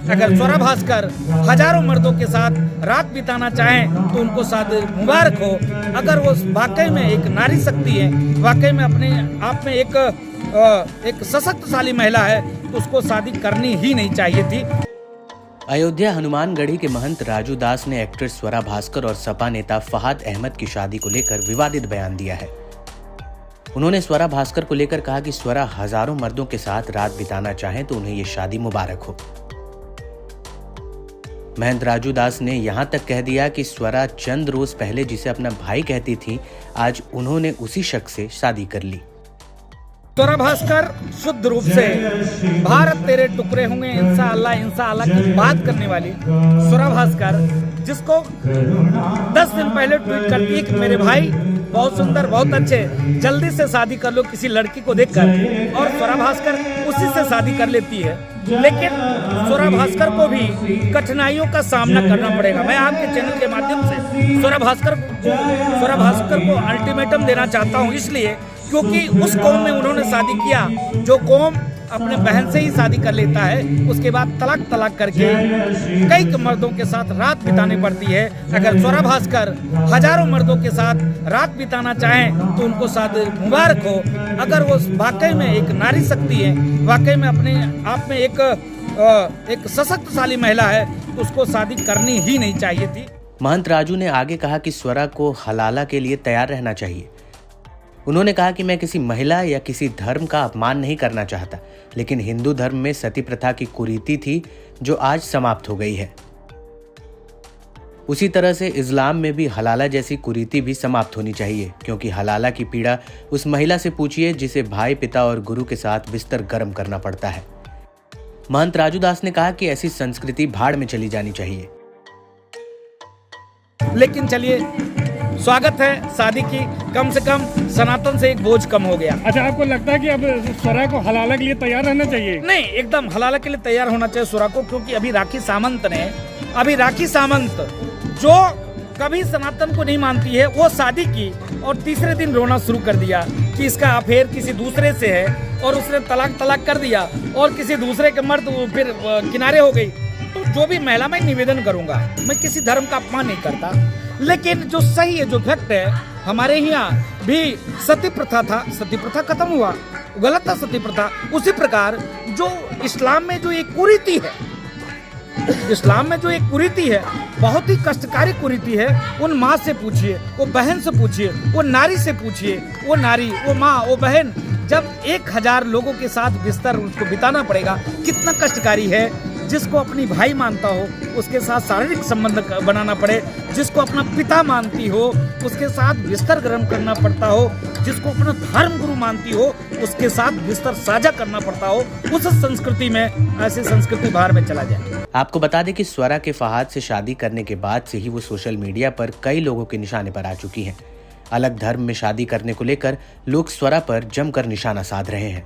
अगर स्वरा भास्कर हजारों मर्दों के साथ रात बिताना चाहें तो उनको शादी मुबारक हो। अगर वो वाकई में एक नारी शक्ति है, वाकई में अपने आप में एक सशक्तशाली महिला है, तो उसको शादी करनी ही नहीं चाहिए थी। अयोध्या हनुमानगढ़ी के महंत राजू दास ने एक्ट्रेस स्वरा भास्कर और सपा नेता फहाद अहमद की शादी को लेकर विवादित बयान दिया है। उन्होंने स्वरा भास्कर को लेकर कहा कि स्वरा हजारों मर्दों के साथ रात बिताना चाहें तो उन्हें ये शादी मुबारक हो। महंत राजू दास ने यहां तक कह दिया कि स्वरा चंद रोज पहले जिसे अपना भाई कहती थी, आज उन्होंने उसी शख्स से शादी कर ली। स्वरा भास्कर शुद्ध रूप से भारत तेरे टुकड़े होंगे इंशाअल्लाह की बात करने वाली स्वरा भास्कर, जिसको 10 दिन पहले ट्वीट करती है कि मेरे भाई बहुत सुंदर, बहुत अच्छे, जल्दी से शादी कर लो किसी लड़की को देखकर, और स्वरा भास्कर उसी से शादी कर लेती है। लेकिन स्वरा भास्कर को भी कठिनाइयों का सामना करना पड़ेगा। मैं आपके चैनल के माध्यम से स्वरा भास्कर को अल्टीमेटम देना चाहता हूं, इसलिए क्योंकि उस कौम में उन्होंने शादी किया जो कौम अपने बहन से ही शादी कर लेता है, उसके बाद तलाक करके कई मर्दों के साथ रात बितानी पड़ती है। अगर स्वरा भास्कर हजारों मर्दों के साथ रात बिताना चाहें तो उनको शादी मुबारक हो। अगर वो वाकई में एक नारी शक्ति है, वाकई में अपने आप में एक सशक्तशाली महिला है, तो उसको शादी करनी ही नहीं चाहिए थी। महंत राजू ने आगे कहा कि स्वरा को हलाला के लिए तैयार रहना चाहिए। उन्होंने कहा कि मैं किसी महिला या किसी धर्म का अपमान नहीं करना चाहता, लेकिन हिंदू धर्म में सती प्रथा की कुरीति थी जो आज समाप्त हो गई है। उसी तरह से इस्लाम में भी हलाला जैसी कुरीति भी समाप्त होनी चाहिए, क्योंकि हलाला की पीड़ा उस महिला से पूछिए जिसे भाई, पिता और गुरु के साथ बिस्तर गर्म करना पड़ता है। महंत राजू दास ने कहा कि ऐसी संस्कृति भाड़ में चली जानी चाहिए। लेकिन चलिए, स्वागत है शादी की, कम से कम सनातन से एक बोझ कम हो गया। अच्छा, आपको लगता है कि अब स्वरा को हलाला के लिए तैयार रहना चाहिए? नहीं, एकदम हलाला के लिए तैयार होना चाहिए स्वरा को, क्योंकि अभी राखी सावंत जो कभी सनातन को नहीं मानती है, वो शादी की और तीसरे दिन रोना शुरू कर दिया कि इसका अफेयर किसी दूसरे से है, और उसने तलाक कर दिया और किसी दूसरे के मर्द फिर किनारे हो गई। तो जो भी महिला, मैं निवेदन करूंगा, मैं किसी धर्म का अपमान नहीं करता, लेकिन जो सही है, जो फैक्ट है, हमारे यहाँ भी सती प्रथा था, सती प्रथा खत्म हुआ, गलत था सती प्रथा। उसी प्रकार जो इस्लाम में जो एक कुरीति है, बहुत ही कष्टकारी कुरीति है। उन माँ से पूछिए, वो बहन से पूछिए, वो नारी से पूछिए, वो नारी, वो माँ, वो बहन, जब 1000 लोगों के साथ बिस्तर उसको बिताना पड़ेगा, कितना कष्टकारी है। जिसको अपनी भाई मानता हो उसके साथ शारीरिक संबंध बनाना पड़े, जिसको अपना पिता मानती हो उसके साथ बिस्तर गर्म करना पड़ता हो, जिसको अपना धर्म गुरु मानती हो उसके साथ बिस्तर साझा करना पड़ता हो, उस संस्कृति में, ऐसी संस्कृति बाहर में चला जाए। आपको बता दें कि स्वरा के फहाद से शादी करने के बाद से ही वो सोशल मीडिया पर कई लोगों के निशाने पर आ चुकी हैं। अलग धर्म में शादी करने को लेकर लोग स्वरा पर जमकर निशाना साध रहे हैं।